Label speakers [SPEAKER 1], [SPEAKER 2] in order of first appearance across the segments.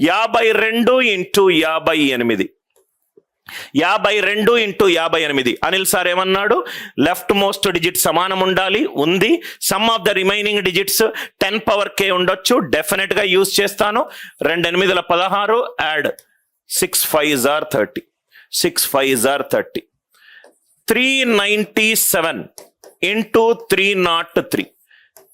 [SPEAKER 1] 52 into 58. 52 into 58. Anil sir ఏమన్నాడు? Left most digit సమానం ఉండాలి, ఉంది. Some of the remaining digits 10 power k ఉండొచ్చు, డెఫినెట్ గా యూజ్ చేస్తాను. 2 8 16, add 6 5 30, 6 5 30. 397 into 303,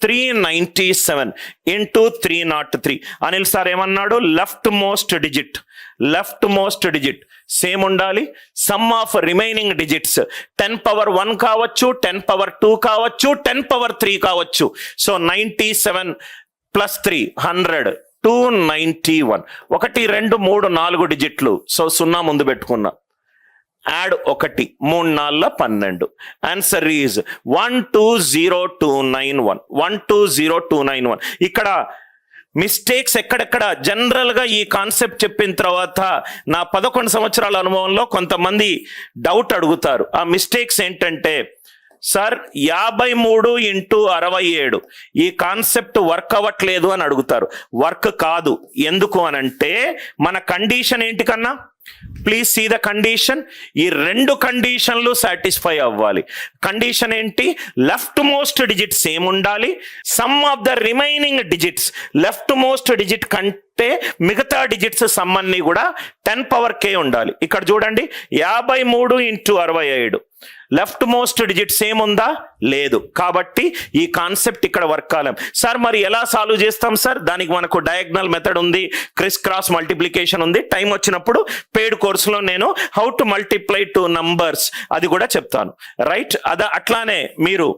[SPEAKER 1] 397 into 303. Anil sir ఏమన్నాడు? లెఫ్ట్ మోస్ట్ డిజిట్ సేమ్ ఉండాలి. Sum of remaining digits 10 power 1 కావచ్చు, 10 పవర్ 2 కావచ్చు, 10 పవర్ 3 కావచ్చు. So 97 plus 3 100, 291. 1 2 3 4 డిజిట్లు. సో 0 ముందు పెట్టుకున్నా. యాడ్ 1, 3 4 12. Answer is 120291. 120291. ఇక్కడ మిస్టేక్స్ ఎక్కడెక్కడ? జనరల్ గా ఈ కాన్సెప్ట్ చెప్పిన తర్వాత నా 11 సంవత్సరాల అనుభవంలో కొంతమంది డౌట్ అడుగుతారు. ఆ మిస్టేక్స్ ఏంటంటే, సార్ 53 ఇంటూ 67 ఈ కాన్సెప్ట్ వర్క్ అవ్వట్లేదు అని అడుగుతారు. వర్క్ కాదు. ఎందుకు అనంటే మన కండిషన్ ఏంటి కన్నా? Please see the condition. ఈ 2 కండిషన్లు సాటిస్ఫై అవ్వాలి. కండిషన్ ఏంటి? లెఫ్ట్ మోస్ట్ డిజిట్ సేమ్ ఉండాలి. Sum of the remaining digits, left most digit కంటే మిగతా డిజిట్స్ సమ్ అన్ని కూడా 10 పవర్ k ఉండాలి. ఇక్కడ చూడండి, 53 into 67 left most digit same ఉందా? లేదు. కాబట్టి ఈ కాన్సెప్ట్ ఇక్కడ వర్క్ కాలేం. సార్ మరి ఎలా సాల్వ్ చేస్తాం సార్? దానికి మనకు డయాగ్నల్ మెథడ్ ఉంది, క్రిస్ క్రాస్ మల్టిప్లికేషన్ ఉంది. టైం వచ్చినప్పుడు పెయిడ్ కోర్సులో నేను హౌ టు మల్టిప్లై 2 నంబర్స్ అది కూడా చెప్తాను. రైట్? అట్లానే మీరు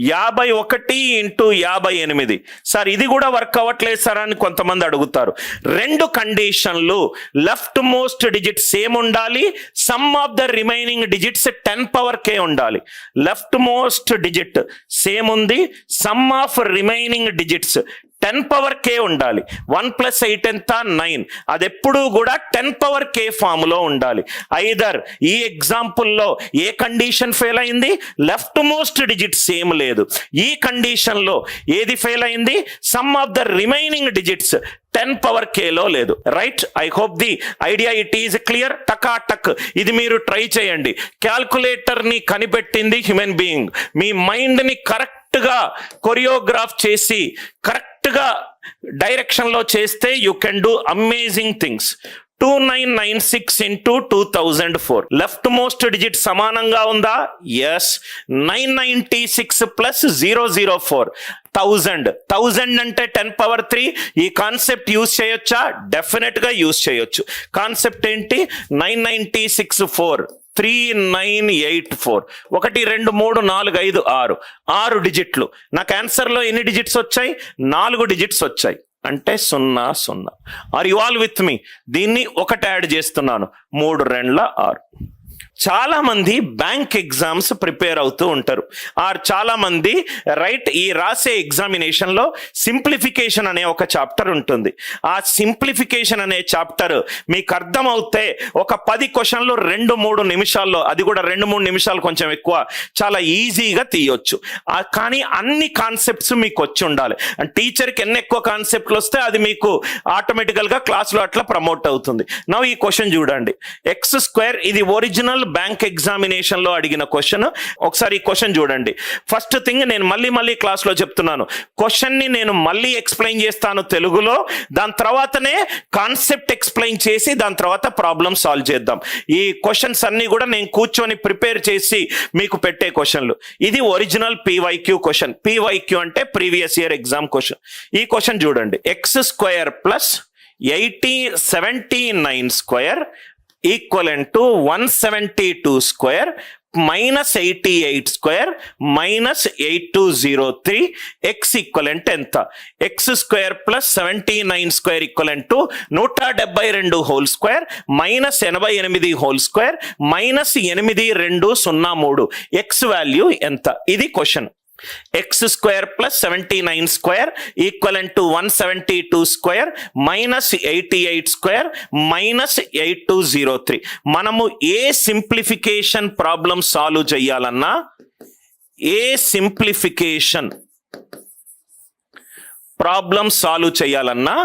[SPEAKER 1] 51 ఇంటూ 58. సార్ ఇది కూడా వర్క్ అవ్వట్లేదు సార్ అని కొంతమంది అడుగుతారు. 2 కండిషన్లు, లెఫ్ట్ మోస్ట్ డిజిట్ సేమ్ ఉండాలి. Sum of the remaining digits 10 power k ఉండాలి. లెఫ్ట్ మోస్ట్ డిజిట్ సేమ్ ఉంది. Some of remaining digits 10 power k ఉండాలి. 1 + 8 ఎంత? 9. అది ఎప్పుడూ కూడా 10 పవర్ k ఫామ్ లో ఉండాలి. ఐదర్ ఈ ఎగ్జాంపుల్లో ఏ కండిషన్ ఫెయిల్ అయింది? లెఫ్ట్ మోస్ట్ డిజిట్ సేమ్ లేదు. ఈ కండిషన్ లో ఏది ఫెయిల్ అయింది? Some of the remaining digits 10 power k లో లేదు. Right? I hope the idea it is clear. టక్ ఇది మీరు ట్రై చేయండి. క్యాల్కులేటర్ ని కనిపెట్టింది హ్యూమన్ బీయింగ్. మీ మైండ్ ని కరెక్ట్ గా కొరియోగ్రాఫ్ చేసి కరెక్ట్ గా డైరెక్షన్ లో చేస్తే you can do amazing things. 2996 into 2004 left most digit సమానంగా ఉందా? ఎస్. 996 ప్లస్ 004 1000 అంటే 10 పవర్ 3. ఈ కాన్సెప్ట్ యూజ్ చేయొచ్చా? డెఫినెట్ గా యూజ్ చేయొచ్చు. కాన్సెప్ట్ ఏంటి? 996 4 3984. 1 2 3 4 5 6 డిజిట్లు. నాకు ఆన్సర్ లో ఎన్ని డిజిట్స్ వచ్చాయి? 4 డిజిట్స్ వచ్చాయి. అంటే 0 0. Are you all with me? దీన్ని 1 యాడ్ చేస్తున్నాను. 3 2 6. చాలా మంది బ్యాంక్ ఎగ్జామ్స్ ప్రిపేర్ అవుతూ ఉంటారు. చాలా మంది రైట్ ఈ రాసే ఎగ్జామినేషన్ లో సింప్లిఫికేషన్ అనే ఒక చాప్టర్ ఉంటుంది. ఆ సింప్లిఫికేషన్ అనే చాప్టర్ మీకు అర్థం అవుతే ఒక 10 క్వశ్చన్లు 2-3 నిమిషాల్లో, అది కూడా 2-3 నిమిషాలు కొంచెం ఎక్కువ, చాలా ఈజీగా తీయొచ్చు. కానీ అన్ని కాన్సెప్ట్స్ మీకు వచ్చి ఉండాలి. టీచర్కి ఎన్ని ఎక్కువ కాన్సెప్ట్లు వస్తే అది మీకు ఆటోమేటికల్ గా క్లాస్లో అట్లా ప్రమోట్ అవుతుంది. నౌ ఈ క్వశ్చన్ చూడండి. x². ఇది ఒరిజినల్ బ్యాంక్ ఎగ్జామినేషన్ లో అడిగిన క్వశ్చన్. ఒకసారి ఈ క్వశ్చన్ చూడండి. ఫస్ట్ థింగ్ నేను మళ్ళీ క్లాస్ లో చెప్తున్నాను, క్వశ్చన్ ని నేను మళ్ళీ ఎక్స్ప్లెయిన్ చేస్తాను తెలుగులో. దాని తర్వాతనే కాన్సెప్ట్ ఎక్స్ప్లెయిన్ చేసి దాని తర్వాత ప్రాబ్లమ్ సాల్వ్ చేద్దాం. ఈ క్వశ్చన్స్ అన్ని కూడా నేను కూర్చొని ప్రిపేర్ చేసి మీకు పెట్టే క్వశ్చన్లు. ఇది ఒరిజినల్ PYQ క్వశ్చన్. PYQ అంటే ప్రీవియస్ ఇయర్ ఎగ్జామ్ క్వశ్చన్. ఈ క్వశ్చన్ చూడండి. x² plus 79² equivalent to 172² minus 88² minus 8203. X equivalent ఎంత? x² plus 79² equivalent to 172² minus 88² minus 8203. X value ఎంత? ఇది question. x² plus 79² equivalent to 172² minus 88² minus 8203. మనము ఏ simplification problem solve చేయాలన్నా, ఏ simplification problem solve చేయాలన్నా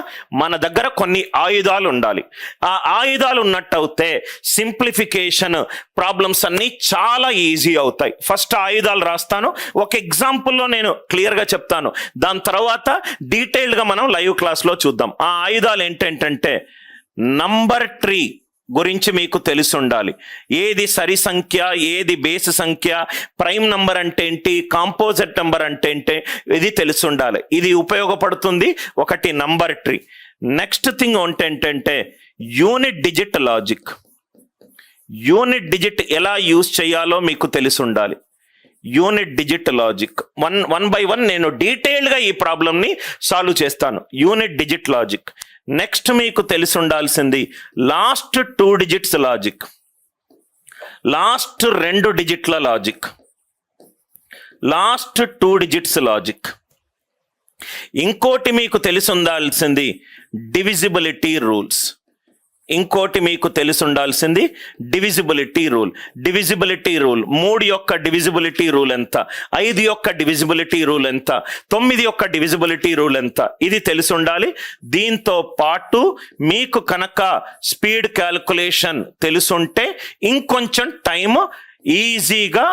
[SPEAKER 1] మన దగ్గర కొన్ని ఆయుధాలు ఉండాలి. ఆ ఆయుధాలు ఉన్నట్టయితే సింప్లిఫికేషన్ ప్రాబ్లమ్స్ అన్నీ చాలా ఈజీ అవుతాయి. ఫస్ట్ ఆయుధాలు రాస్తాను, ఒక ఎగ్జాంపుల్లో నేను క్లియర్గా చెప్తాను, దాని తర్వాత డీటెయిల్డ్గా మనం లైవ్ క్లాస్లో చూద్దాం. ఆ ఆయుధాలు ఏంటంటే నంబర్ ట్రీ గురించి మీకు తెలిసి ఉండాలి. ఏది సరి సంఖ్య, ఏది బేసి సంఖ్య, ప్రైమ్ నంబర్ అంటే ఏంటి, కాంపోజిట్ నంబర్ అంటే ఏంటి, ఇది తెలిసి ఉండాలి. ఇది ఉపయోగపడుతుంది. ఒకటి నంబర్ ట్రీ. నెక్స్ట్ థింగ్ ఏంటంటే unit digit logic. Unit digit ఎలా యూజ్ చేయాలో మీకు తెలిసి ఉండాలి. Unit digit logic one by one నేను డీటెయిల్డ్గా ఈ ప్రాబ్లమ్ని సాల్వ్ చేస్తాను. Unit digit logic. నెక్స్ట్ మీకు తెలిసి ఉండాల్సింది last 2 digits logic, last 2 digits logic, last 2 digits logic. ఇంకోటి మీకు తెలిసి ఉండాల్సింది డివిజిబిలిటీ రూల్స్. ఇంకోటి మీకు తెలిసి ఉండాల్సింది డివిజిబిలిటీ రూల్. డివిజిబిలిటీ రూల్ 3 యొక్క డివిజిబిలిటీ రూల్ ఎంత, 5 యొక్క డివిజిబిలిటీ రూల్ ఎంత, 9 యొక్క డివిజిబిలిటీ రూల్ ఎంత, ఇది తెలిసి ఉండాలి. దీంతో పాటు మీకు కనుక స్పీడ్ క్యాల్కులేషన్ తెలుసుంటే ఇంకొంచెం టైం ఈజీగా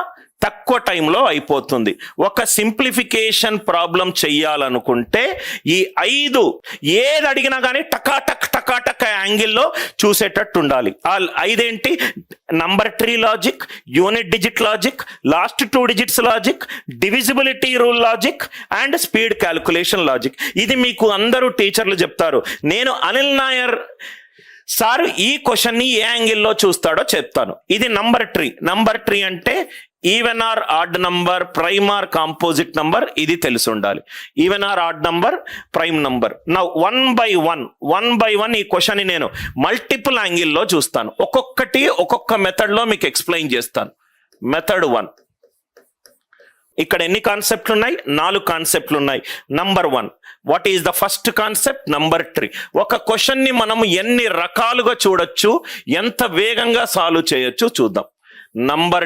[SPEAKER 1] తక్కువ టైంలో అయిపోతుంది. ఒక సింప్లిఫికేషన్ ప్రాబ్లం చెయ్యాలనుకుంటే ఈ 5 ఏది అడిగినా కానీ టకాటక్ టకాటక్ యాంగిల్లో చూసేటట్టు ఉండాలి. ఆ 5 ఏంటి, number tree logic, unit digit logic, last 2 digits logic, divisibility rule logic and speed calculation logic. ఇది మీకు అందరూ టీచర్లు చెప్తారు. నేను అనిల్ నాయర్ సార్ ఈ క్వశ్చన్ని ఏ యాంగిల్లో చూస్తాడో చెప్తాను. ఇది నంబర్ ట్రీ. నంబర్ ట్రీ అంటే even or odd number, prime or composite number, ఇది తెలిసి ఉండాలి. Even or odd number, prime number. నా వన్ బై వన్ ఈ క్వశ్చన్ని నేను మల్టిపుల్ యాంగిల్లో చూస్తాను. ఒక్కొక్క మెథడ్లో మీకు ఎక్స్ప్లెయిన్ చేస్తాను. మెథడ్ 1 ఇక్కడ ఎన్ని కాన్సెప్ట్లు ఉన్నాయి, 4 కాన్సెప్ట్లు ఉన్నాయి. Number 1 what is the first concept, number tree. ఒక క్వశ్చన్ని మనము ఎన్ని రకాలుగా చూడొచ్చు, ఎంత వేగంగా సాల్వ్ చేయొచ్చు చూద్దాం. నంబర్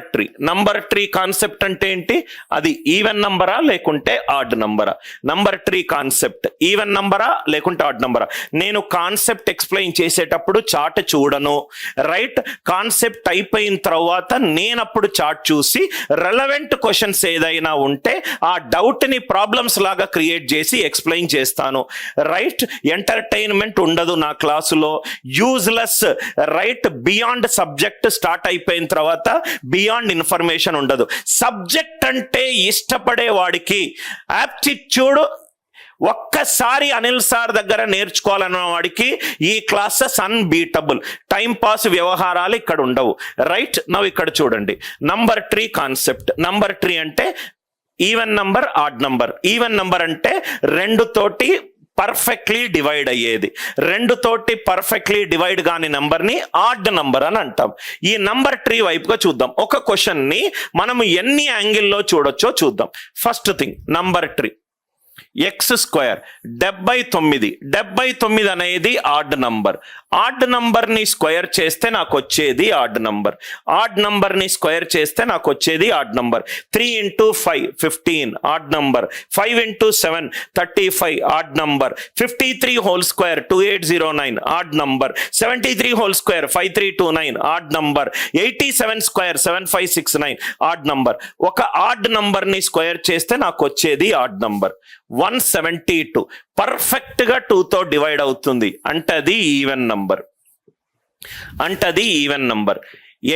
[SPEAKER 1] ట్రీ కాన్సెప్ట్ అంటే ఏంటి, అది ఈవెన్ నంబరా లేకుంటే ఆడ్ నంబరా. నంబర్ ట్రీ కాన్సెప్ట్ ఈవెన్ నంబరా లేకుంటే ఆడ్ నంబరా. నేను కాన్సెప్ట్ ఎక్స్ప్లెయిన్ చేసేటప్పుడు చార్ట్ చూడను, రైట్. కాన్సెప్ట్ అయిపోయిన తర్వాత నేను అప్పుడు చార్ట్ చూసి రెలవెంట్ క్వశ్చన్స్ ఏదైనా ఉంటే ఆ డౌట్ని ప్రాబ్లమ్స్ లాగా క్రియేట్ చేసి ఎక్స్ప్లెయిన్ చేస్తాను, రైట్. ఎంటర్టైన్మెంట్ ఉండదు నా క్లాసులో, useless, right. Beyond subject start అయిపోయిన తర్వాత బియాండ్ ఇన్ఫర్మేషన్ ఉండదు. సబ్జెక్ట్ అంటే ఇష్టపడే వాడికి, యాప్టిట్యూడ్ ఒక్కసారి అనిల్ సార్ దగ్గర నేర్చుకోవాలన్న వాడికి ఈ క్లాసెస్ అన్బీటబుల్. టైం పాస్ వ్యవహారాలు ఇక్కడ ఉండవు, రైట్. నవ్వు ఇక్కడ చూడండి number tree concept. Number tree అంటే even number, odd number. Even number అంటే 2 తోటి పర్ఫెక్ట్లీ డివైడ్ అయ్యేది, 2 తోటి పర్ఫెక్ట్లీ డివైడ్ కాని నంబర్ని ఆడ్ నంబర్ అని అంటాం. ఈ నంబర్ ట్రీ వైపుగా చూద్దాం. ఒక క్వశ్చన్ని మనం ఎన్ని యాంగిల్లో చూడొచ్చో చూద్దాం. First thing number tree. x² 79 అనేది ఆడ్ నంబర్. ఆడ్ నంబర్ని స్క్వేర్ చేస్తే నాకు వచ్చేది ఆడ్ నంబర్. ఆడ్ నంబర్ని స్క్వేర్ చేస్తే నాకు వచ్చేది odd number. 3 × 5 15 odd number. 5 × 7 35 odd number. 53 whole square 2809 odd number. 73 whole square 5329 odd number. 87 square 7569 odd number. ఒక ఆడ్ నంబర్ని స్క్వేర్ చేస్తే నాకు వచ్చేది ఆడ్ నంబర్. 172 పర్ఫెక్ట్ గా 2తో డివైడ్ అవుతుంది అంటే అది ఈవెన్ నంబర్.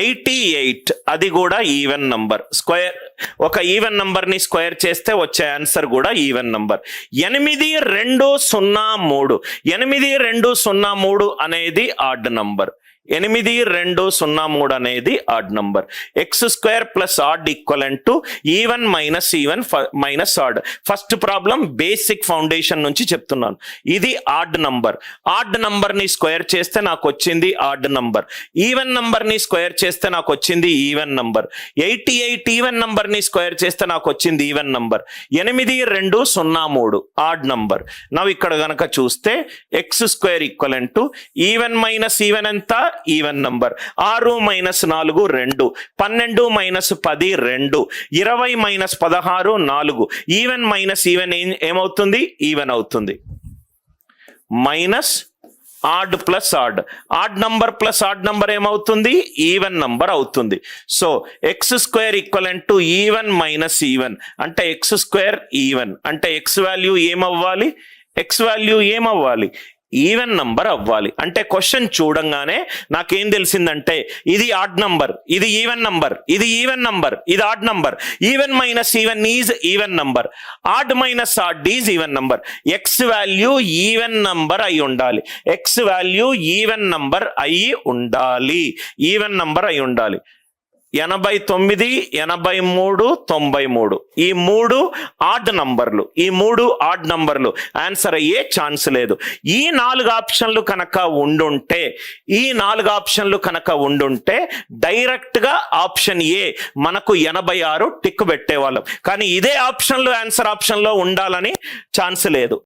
[SPEAKER 1] 88 అది కూడా ఈవెన్ నంబర్. స్క్వేర్ ఒక ఈవెన్ నంబర్ ని స్క్వేర్ చేస్తే వచ్చే ఆన్సర్ కూడా ఈవెన్ నంబర్. 8203 అనేది ఆడ్ నంబర్. 8203 అనేది odd number. x² plus odd equivalent to even minus odd. First problem basic foundation నుంచి చెప్తున్నాను. ఇది ఆడ్ నంబర్. ఆడ్ నంబర్ ని స్క్వేర్ చేస్తే నాకు వచ్చింది ఆడ్ నంబర్. ఈవెన్ నంబర్ ని స్క్వేర్ చేస్తే నాకు వచ్చింది ఈవెన్ నంబర్. 88 ఈవెన్ నంబర్ ని స్క్వేర్ చేస్తే నాకు వచ్చింది ఈవెన్ నంబర్. 8203 odd number. నవ్వు ఇక్కడ గనక చూస్తే x² equivalent to even minus even ఎంత, even number. 6 minus 4 2, 12 minus 10 2, 20 minus 16 4. Even minus even ఏమవుతుంది? ఈవెన్ అవుతుంది. Minus odd plus odd, odd number plus odd number ఏమవుతుంది? ఈవెన్ నంబర్ అవుతుంది. So x square equivalent to even minus even అంటే x square even అంటే x value ఏమవ్వాలి? X value ఏమవ్వాలి? Even number అవ్వాలి. అంటే క్వశ్చన్ చూడంగానే నాకేం తెలిసిందంటే ఇది ఆడ్ నంబర్, ఇది ఈవెన్ నంబర్, ఇది ఈవెన్ నంబర్, ఇది add number. Even minus even is even number, odd minus odd is even number. X value even number అయి ఉండాలి. ఎక్స్ వాల్యూ ఈవెన్ నంబర్ అయి ఉండాలి. ఈవెన్ నంబర్ అయి ఉండాలి. 89, 83, 93 ఈ 3 ఆడ్ నంబర్లు. ఈ 3 ఆడ్ నంబర్లు ఆన్సర్ అయ్యే ఛాన్స్ లేదు. ఈ 4 ఆప్షన్లు కనుక ఉండుంటే డైరెక్ట్ గా ఆప్షన్ ఏ మనకు 86 టిక్ పెట్టేవాళ్ళం. కానీ ఇదే ఆప్షన్లు ఆన్సర్ ఆప్షన్ లో ఉండాలని ఛాన్స్ లేదు.